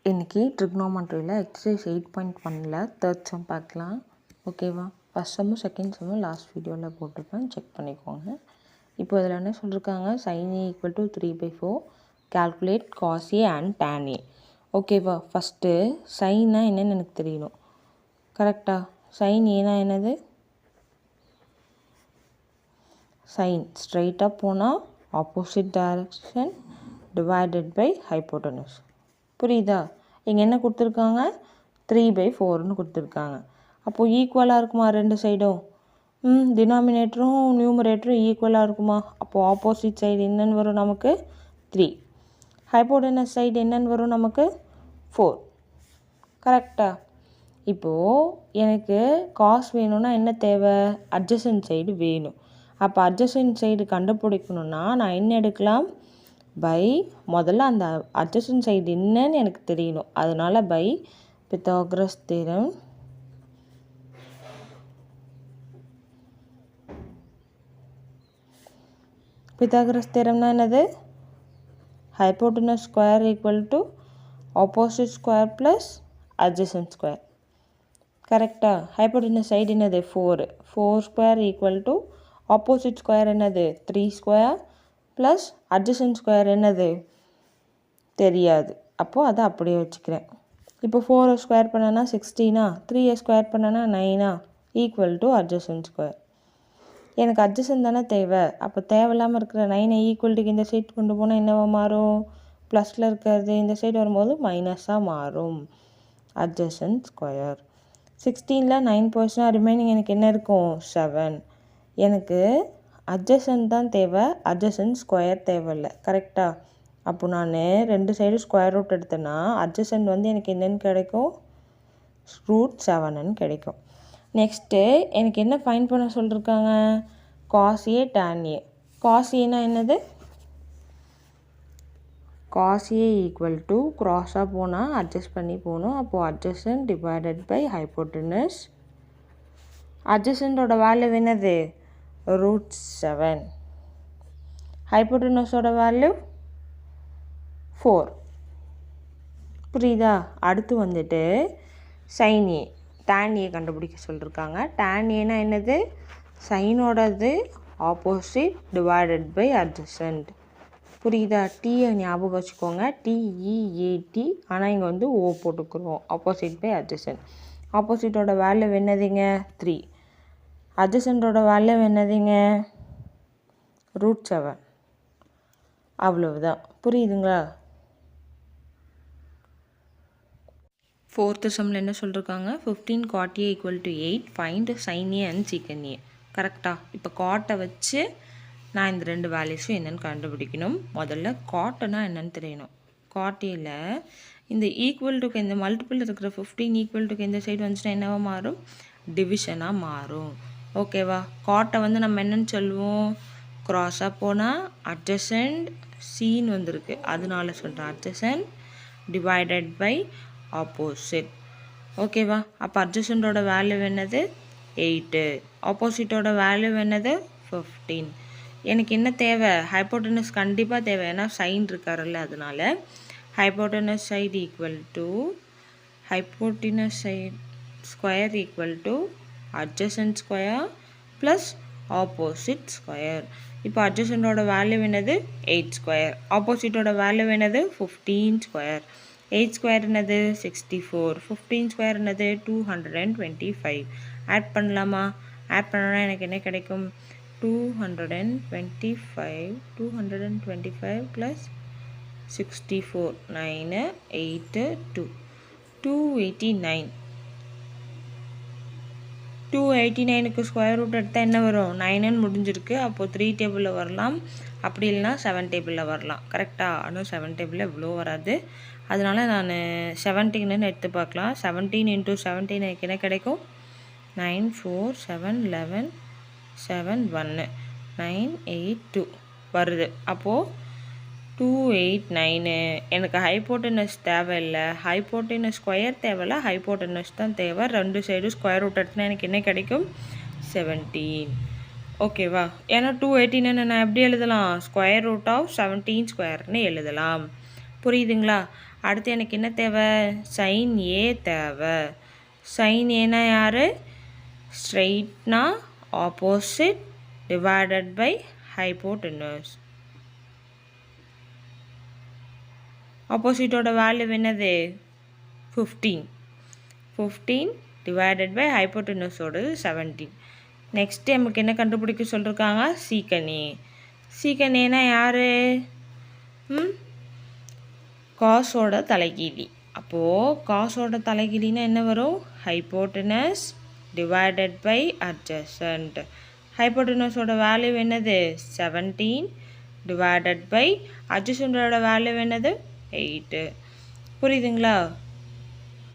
இன்றைக்கி ட்ரிக்னோமெட்ரியில் exercise 8.1ல் third sum பார்க்கலாம். ஓகேவா? ஃபஸ்ட் சம்மும் செகண்ட் சம்மும் லாஸ்ட் வீடியோவில் போட்டிருப்பேன், செக் பண்ணிக்கோங்க. இப்போ இதில் என்ன சொல்லியிருக்காங்க, sin A = 3/4 calculate cos A and tan A. ஓகேவா? ஃபஸ்ட்டு சைன்னா என்னன்னு எனக்கு தெரியணும். கரெக்டாக? சைன் ஏனா என்னது? சைன் ஸ்ட்ரைட்டாக போனால் opposite direction divided by hypotenuse. புரியுதா? இங்கே என்ன கொடுத்துருக்காங்க, 3/4ன்னு கொடுத்துருக்காங்க. அப்போது ஈக்குவலாக இருக்குமா ரெண்டு சைடும்? டினாமினேட்டரும் நியூமரேட்டரும் ஈக்குவலாக இருக்குமா? அப்போது ஆப்போசிட் சைடு என்னென்னு வரும் நமக்கு? 3. ஹைப்போட்டனஸ் சைடு என்னென்னு வரும் நமக்கு? 4. கரெக்டா? இப்போது எனக்கு காஸ் வேணும்னா என்ன தேவை? அட்ஜசன்ட் சைடு வேணும். அப்போ அட்ஜசன்ட் சைடு கண்டுபிடிக்கணுன்னா நான் என்ன எடுக்கலாம்? பை முதல்ல அந்த அட்ஜசன்ட் சைடு என்னன்னு எனக்கு தெரியணும். அதனால் பை பித்தாகரஸ் தியரம் பித்தாகரஸ் தியரம்னா என்னது? Hypotenuse square equal to opposite square plus adjacent square. கரெக்டாக? ஹைப்போட்டனஸ் சைடு என்னது? 4 square equal to opposite square என்னது? 3 ஸ்கொயர் ப்ளஸ் அட்ஜசன்ட் ஸ்கொயர் என்னது? தெரியாது. அப்போது அதை அப்படியே வச்சுக்கிறேன். இப்போ 4 ஸ்கொயர் பண்ணனா 16, 3 ஸ்கொயர் பண்ணனா 9 ஈக்குவல் டு அட்ஜசன்ட் ஸ்கொயர். எனக்கு அட்ஜசன்ட் தானே தேவை. அப்போ தேவையில்லாமல் இருக்கிற 9 ஈக்குவல்ட்டுக்கு இந்த சைடு கொண்டு போனால் என்னவாக மாறும்? ப்ளஸில் இருக்கிறது இந்த சைடு வரும்போது மைனஸாக மாறும். அட்ஜசன்ட் ஸ்கொயர் 16ல் 9 போச்சுன்னா ரிமைனிங் எனக்கு என்ன இருக்கும்? 7. எனக்கு அட்ஜசன்ட் தான் தேவை, அட்ஜசன்ட் ஸ்கொயர் தேவையில்லை. கரெக்டாக? அப்போ நான் ரெண்டு சைடு ஸ்கொயர் ரூட் எடுத்தேன்னா அட்ஜசன்ட் வந்து எனக்கு என்னென்னு கிடைக்கும்? √7ன்னு கிடைக்கும். நெக்ஸ்ட்டு எனக்கு என்ன ஃபைண்ட் பண்ண சொல்லியிருக்காங்க? cos A tan A. cos Aனா என்னது? cos A ஈக்குவல் டு க்ராஸாக போனால் அட்ஜஸ்ட் பண்ணி போகணும். அப்போது அட்ஜசன்ட் டிவைடட் பை ஹைப்போட்டனஸ். அட்ஜசன்ட்டோட வேல்யூ என்னது? √7. ஹைப்போட்டனஸோட வேல்யூ 4. புரியுதா? அடுத்து வந்துட்டு sin A tan A கண்டுபிடிக்க சொல்லியிருக்காங்க. tan Aனா என்னது? சைனோடது ஆப்போசிட் டிவைடட் பை அட்ஜசன்ட். புரியுதா? டீயை ஞாபகம் வச்சுக்கோங்க, TEAT. ஆனால் இங்கே வந்து ஓ போட்டுக்கிறோம். Opposite by adjacent. ஆப்போசிட்டோட வேல்யூ என்னதுங்க? 3. அட்ஜசன்ட்டோட வேல்யூ என்னதுங்க? √7. அவ்வளவுதான். புரியுதுங்களா? ஃபோர்த்து சம்மில் என்ன சொல்லியிருக்காங்க? 15 cot A = 8 find sin A and secant A. கரெக்டாக? இப்போ காட்டை வச்சு நான் இந்த ரெண்டு வேல்யூஸும் என்னென்னு கண்டுபிடிக்கணும். முதல்ல காட்டுனா என்னென்னு தெரியணும். காட்டியில் இந்த ஈக்குவல்ட்டுக்கு இந்த மல்டிபிள் இருக்கிற 15 ஈக்குவல்ட்டுக்கு இந்த சைடு வந்துச்சுன்னா என்னவா மாறும்? டிவிஷனாக மாறும். ஓகேவா? காட்டை வந்து நம்ம என்னென்னு சொல்லுவோம்? க்ராஸாக போனால் அட்ஜசன்ட் சீன் வந்திருக்கு, அதனால சொல்கிறேன். Adjacent divided by opposite. ஓகேவா? அப்போ அட்ஜசன்ட்டோட வேல்யூ என்னது? 8. ஆப்போசிட்டோட வேல்யூ என்னது? 15. எனக்கு என்ன தேவை? ஹைப்போட்டனஸ் கண்டிப்பாக தேவை, ஏன்னா சைன் இருக்காருல்ல, அதனால hypotenuse side equal to hypotenuse side square equal to adjacent square plus opposite square. இப்போ அட்ஜசன்ட்டோட வேல்யூ என்னது? 8 ஸ்கொயர். ஆப்போசிட்டோட வேல்யூ என்னது? 15 ஸ்கொயர். 8 ஸ்கொயர் என்னது? 64. 15 ஸ்கொயர் என்னது? 225. ஆட் பண்ணலாமா? ஆட் பண்ணோன்னா எனக்கு என்ன கிடைக்கும்? 225 ப்ளஸ் 64 9 8 2 289. 289க்கு ஸ்கொயர் ரூட் எடுத்தால் என்ன வரும்? 9ன்னு முடிஞ்சிருக்கு. அப்போது 3 டேபிளில் வரலாம், அப்படி இல்லைனா 7 டேபிளில் வரலாம். கரெக்டாக? ஆனால் 7 டேபிளில் இவ்வளோ வராது, அதனால் நான் 17ன்னு எடுத்து பார்க்கலாம். 17 × 17 எனக்கு என்ன கிடைக்கும்? 9 4 7 11 7 1 9 8 2 வருது. அப்போது 289. எனக்கு ஹைப்போட்டனஸ் தேவையில்லை, ஹைப்போட்டனஸ் ஸ்கொயர் தேவையில்லை, ஹைப்போட்டனஸ் தான் தேவை. ரெண்டு சைடு ஸ்கொயர் ரூட் எடுத்துனா எனக்கு என்ன கிடைக்கும்? 17. ஓகேவா? ஏன்னா 289 நான் எப்படி எழுதலாம்? ஸ்கொயர் ரூட் ஆஃப் 17 ஸ்கொயர்னு எழுதலாம். புரியுதுங்களா? அடுத்து எனக்கு என்ன தேவை? sin A தேவை. sin Aனா யார்? ஸ்ட்ரெயிட்னா ஆப்போசிட் டிவைடட் பை ஹைப்போட்டெனஸ். ஆப்போசிட்டோட வேல்யூ என்னது? 15. 15 டிவைடட் பை ஹைப்போட்டெனஸோடது 17. நெக்ஸ்ட்டு நமக்கு என்ன கண்டுபிடிக்க சொல்லியிருக்காங்க? சீக்கன் ஏ. சீக்கன் ஏனா யார்? காஸோட தலைகீழி. அப்போது காஸோட தலைகீழினா என்ன வரும்? ஹைப்போட்டெனஸ் டிவைடட் பை அட்ஜசன்ட். ஹைப்போட்டெனஸோட வேல்யூ என்னது? 17 டிவைடட் பை அட்ஜசன்டோட வேல்யூ என்னது? 8. புரியுதுங்களா?